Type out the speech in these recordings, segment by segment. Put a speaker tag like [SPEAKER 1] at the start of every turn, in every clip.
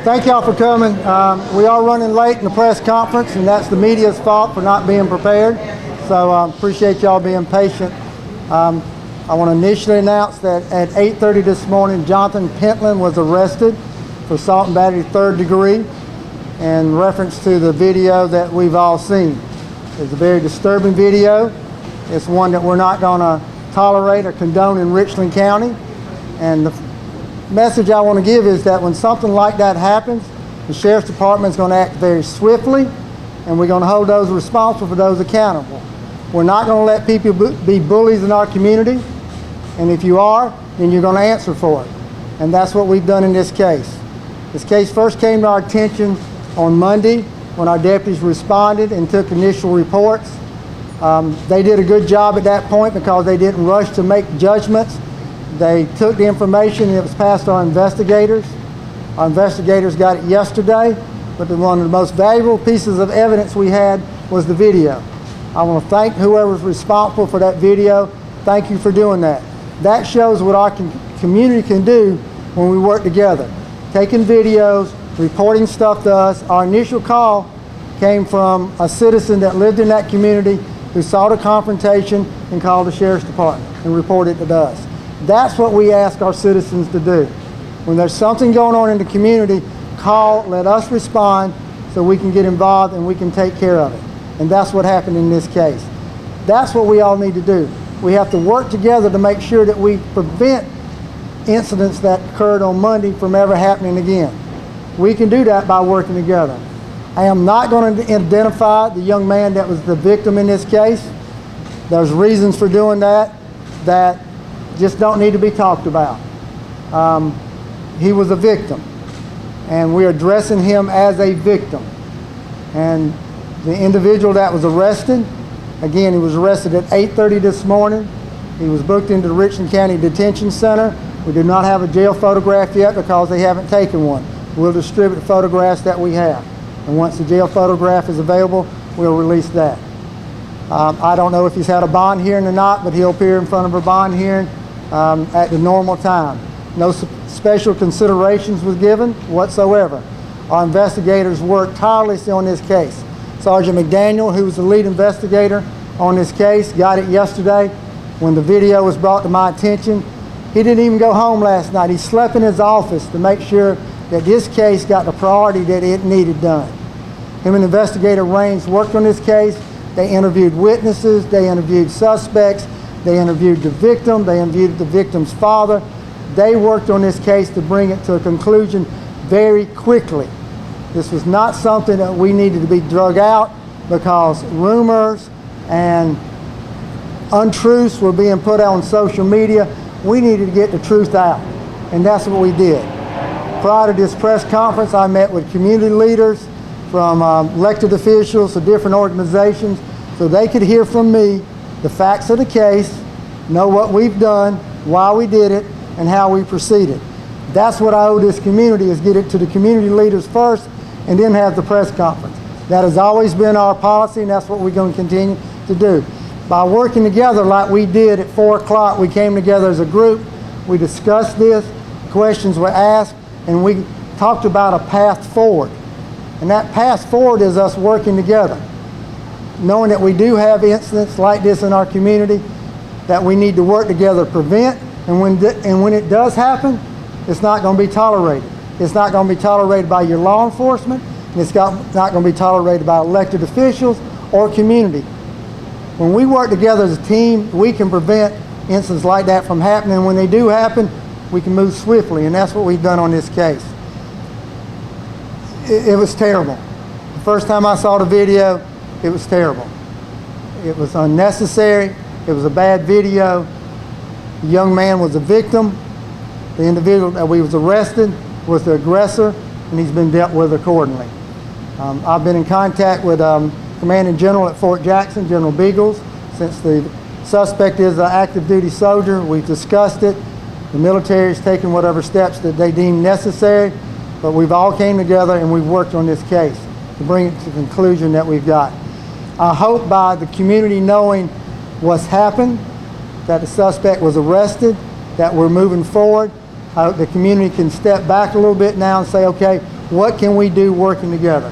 [SPEAKER 1] Thank y'all for coming. We are running late in the press conference, and that's the media's fault for not being prepared. So appreciate y'all being patient. I want to initially announce that at 8:30 this morning, Jonathan Pentland was arrested for assault and battery 3rd degree in reference to the video that we've all seen. It's a very disturbing video. It's one that we're not going to tolerate or condone in Richland County. And the message I want to give is that when something like that happens, the Sheriff's Department is going to act very swiftly, and we're going to hold those responsible for those accountable. We're not going to let people be bullies in our community, and if you are, then you're going to answer for it. And that's what we've done in this case. This case first came to our attention on Monday when our deputies responded and took initial reports. They did a good job at that point because they didn't rush to make judgments. They took the information and it was passed to our investigators. Our investigators got it yesterday, but one of the most valuable pieces of evidence we had was the video. I want to thank whoever was responsible for that video. Thank you for doing that. That shows what our community can do when we work together. Taking videos, reporting stuff to us. Our initial call came from a citizen that lived in that community who saw the confrontation and called the Sheriff's Department and reported it to us. That's what we ask our citizens to do. When there's something going on in the community, call, let us respond so we can get involved and we can take care of it. And that's what happened in this case. That's what we all need to do. We have to work together to make sure that we prevent incidents that occurred on Monday from ever happening again. We can do that by working together. I am not going to identify the young man that was the victim in this case. There's reasons for doing that just don't need to be talked about. He was a victim, and we're addressing him as a victim. And the individual that was arrested, again, he was arrested at 8:30 this morning. He was booked into the Richland County Detention Center. We do not have a jail photograph yet because they haven't taken one. We'll distribute photographs that we have. And once the jail photograph is available, we'll release that. I don't know if he's had a bond hearing or not, but he'll appear in front of a bond hearing at the normal time. No special considerations was given whatsoever. Our investigators worked tirelessly on this case. Sergeant McDaniel, who was the lead investigator on this case, got it yesterday when the video was brought to my attention. He didn't even go home last night. He slept in his office to make sure that this case got the priority that it needed done. Him and investigator Raines worked on this case. They interviewed witnesses, they interviewed suspects, they interviewed the victim, they interviewed the victim's father. They worked on this case to bring it to a conclusion very quickly. This was not something that we needed to be drug out because rumors and untruths were being put out on social media. We needed to get the truth out, and that's what we did. Prior to this press conference, I met with community leaders from elected officials of different organizations so they could hear from me the facts of the case, know what we've done, why we did it, and how we proceeded. That's what I owe this community, is get it to the community leaders first and then have the press conference. That has always been our policy, and that's what we're going to continue to do. By working together like we did at 4 o'clock, we came together as a group, we discussed this, questions were asked, and we talked about a path forward. And that path forward is us working together, knowing that we do have incidents like this in our community that we need to work together to prevent, and when it does happen, it's not going to be tolerated. It's not going to be tolerated by your law enforcement, and it's not going to be tolerated by elected officials or community. When we work together as a team, we can prevent incidents like that from happening. When they do happen, we can move swiftly, and that's what we've done on this case. It was terrible. The first time I saw the video, it was terrible. It was unnecessary. It was a bad video. The young man was a victim. The individual that we was arrested was the aggressor, and he's been dealt with accordingly. I've been in contact with Commanding General at Fort Jackson, General Beagles, since the suspect is an active duty soldier. We've discussed it. The military has taken whatever steps that they deem necessary, but we've all came together and we've worked on this case to bring it to the conclusion that we've got. I hope by the community knowing what's happened, that the suspect was arrested, that we're moving forward. I hope the community can step back a little bit now and say, okay, what can we do working together?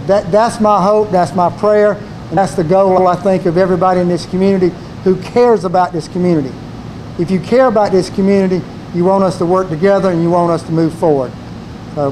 [SPEAKER 1] That's my hope, that's my prayer, and that's the goal, I think, of everybody in this community who cares about this community. If you care about this community, you want us to work together and you want us to move forward. So